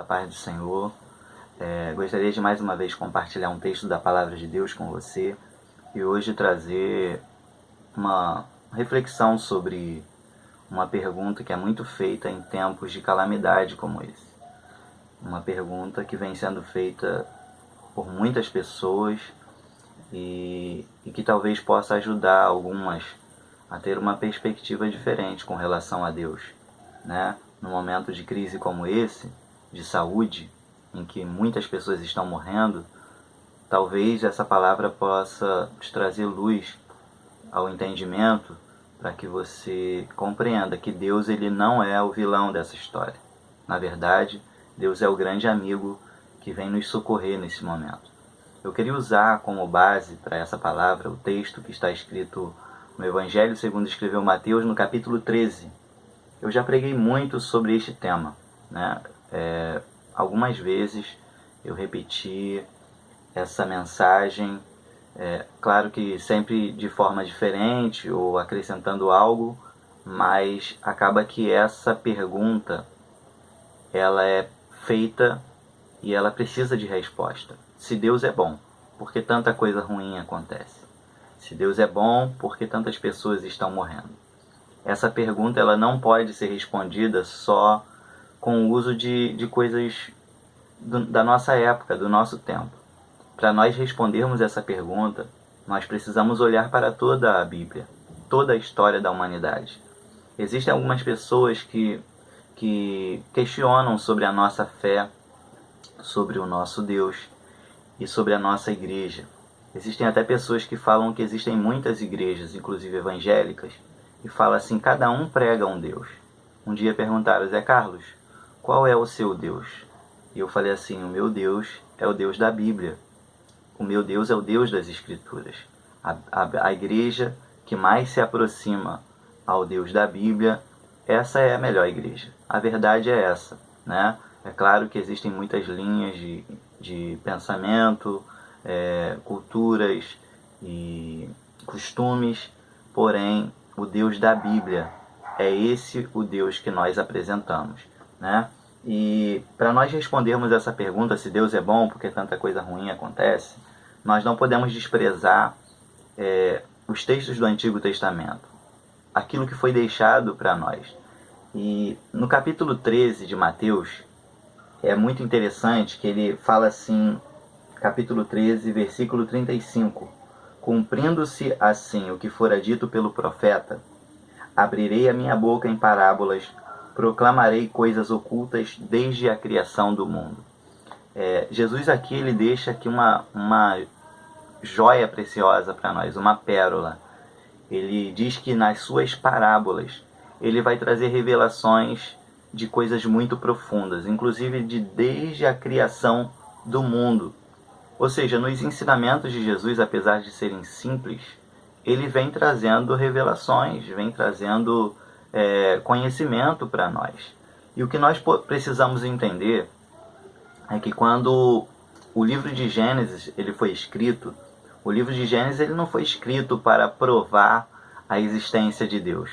paz do Senhor. Gostaria de mais uma vez compartilhar um texto da Palavra de Deus com você e hoje trazer uma reflexão sobre uma pergunta que é muito feita em tempos de calamidade como esse. Uma pergunta que vem sendo feita por muitas pessoas e que talvez possa ajudar algumas a ter uma perspectiva diferente com relação a Deus, né? Num momento de crise como esse, de saúde, em que muitas pessoas estão morrendo, talvez essa palavra possa te trazer luz ao entendimento para que você compreenda que Deus ele não é o vilão dessa história. Na verdade, Deus é o grande amigo que vem nos socorrer nesse momento. Eu queria usar como base para essa palavra o texto que está escrito no Evangelho segundo escreveu Mateus, no capítulo 13. Eu já preguei muito sobre este tema, né? Algumas vezes eu repeti essa mensagem, claro que sempre de forma diferente ou acrescentando algo, mas acaba que essa pergunta ela é feita e ela precisa de resposta. Se Deus é bom, por que tanta coisa ruim acontece? Se Deus é bom, por que tantas pessoas estão morrendo? Essa pergunta ela não pode ser respondida só com o uso de coisas da nossa época, do nosso tempo. Para nós respondermos essa pergunta, nós precisamos olhar para toda a Bíblia, toda a história da humanidade. Existem algumas pessoas que questionam sobre a nossa fé, sobre o nosso Deus e sobre a nossa igreja. Existem até pessoas que falam que existem muitas igrejas, inclusive evangélicas, e falam assim, cada um prega um Deus. Um dia perguntaram, Zé Carlos, qual é o seu Deus? E eu falei assim, o meu Deus é o Deus da Bíblia. O meu Deus é o Deus das Escrituras. A igreja que mais se aproxima ao Deus da Bíblia, essa é a melhor igreja. A verdade é essa, né? É claro que existem muitas linhas de pensamento, culturas e costumes, porém o Deus da Bíblia é esse o Deus que nós apresentamos, né? E para nós respondermos essa pergunta, se Deus é bom, porque tanta coisa ruim acontece, nós não podemos desprezar os textos do Antigo Testamento, aquilo que foi deixado para nós. E no capítulo 13 de Mateus, é muito interessante que ele fala assim, capítulo 13, versículo 35, cumprindo-se assim o que fora dito pelo profeta, abrirei a minha boca em parábolas, proclamarei coisas ocultas desde a criação do mundo. Jesus aqui ele deixa aqui uma joia preciosa para nós, uma pérola. Ele diz que nas suas parábolas ele vai trazer revelações de coisas muito profundas, inclusive desde a criação do mundo. Ou seja, nos ensinamentos de Jesus, apesar de serem simples, ele vem trazendo revelações, vem trazendo conhecimento para nós. E o que nós precisamos entender é que quando o livro de Gênesis ele foi escrito, o livro de Gênesis ele não foi escrito para provar a existência de Deus.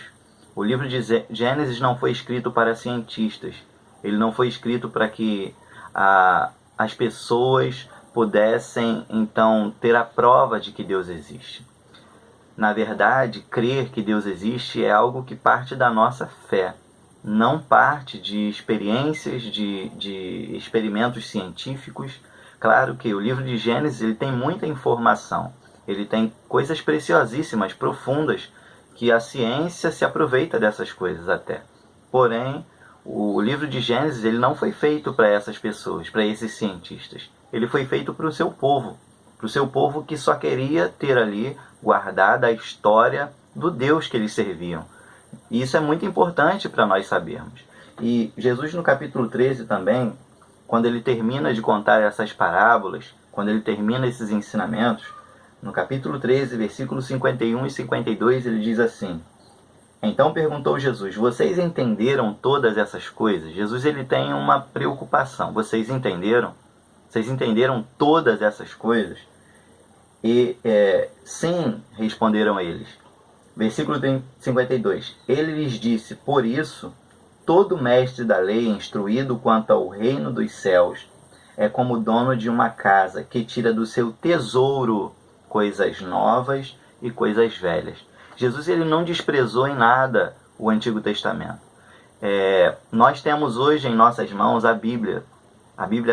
O livro de Gênesis não foi escrito para cientistas. Ele não foi escrito para que as pessoas pudessem, então, ter a prova de que Deus existe. Na verdade, crer que Deus existe é algo que parte da nossa fé. Não parte de experiências, de experimentos científicos. Claro que o livro de Gênesis ele tem muita informação. Ele tem coisas preciosíssimas, profundas, que a ciência se aproveita dessas coisas até. Porém, o livro de Gênesis ele não foi feito para essas pessoas, para esses cientistas. Ele foi feito para o seu povo que só queria ter ali guardada a história do Deus que eles serviam. E isso é muito importante para nós sabermos. E Jesus no capítulo 13 também, quando ele termina de contar essas parábolas, quando ele termina esses ensinamentos, no capítulo 13, versículos 51 e 52, ele diz assim, então perguntou Jesus, vocês entenderam todas essas coisas? Jesus ele tem uma preocupação, vocês entenderam? Vocês entenderam todas essas coisas? E sim, responderam eles. Versículo 52, ele lhes disse, por isso todo mestre da lei, instruído quanto ao reino dos céus, é como o dono de uma casa que tira do seu tesouro coisas novas e coisas velhas. Jesus ele não desprezou em nada o Antigo Testamento. Nós temos hoje em nossas mãos a Bíblia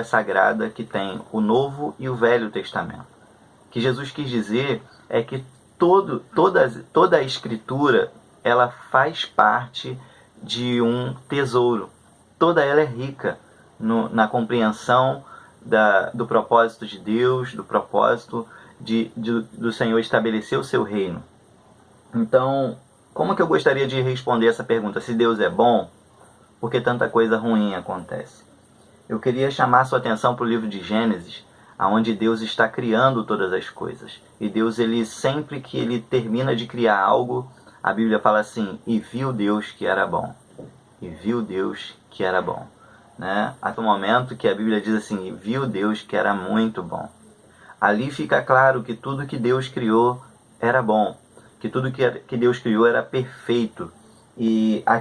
Sagrada, que tem o Novo e o Velho Testamento. O que Jesus quis dizer é que toda a Escritura ela faz parte de um tesouro. Toda ela é rica na compreensão do propósito de Deus, do propósito do Senhor estabelecer o seu reino. Então, como que eu gostaria de responder essa pergunta? Se Deus é bom, por que tanta coisa ruim acontece? Eu queria chamar sua atenção para o livro de Gênesis, onde Deus está criando todas as coisas. E Deus, ele sempre que ele termina de criar algo, a Bíblia fala assim, e viu Deus que era bom. E viu Deus que era bom. Né? Até o momento que a Bíblia diz assim, e viu Deus que era muito bom. Ali fica claro que tudo que Deus criou era bom. Que tudo que Deus criou era perfeito. E aqui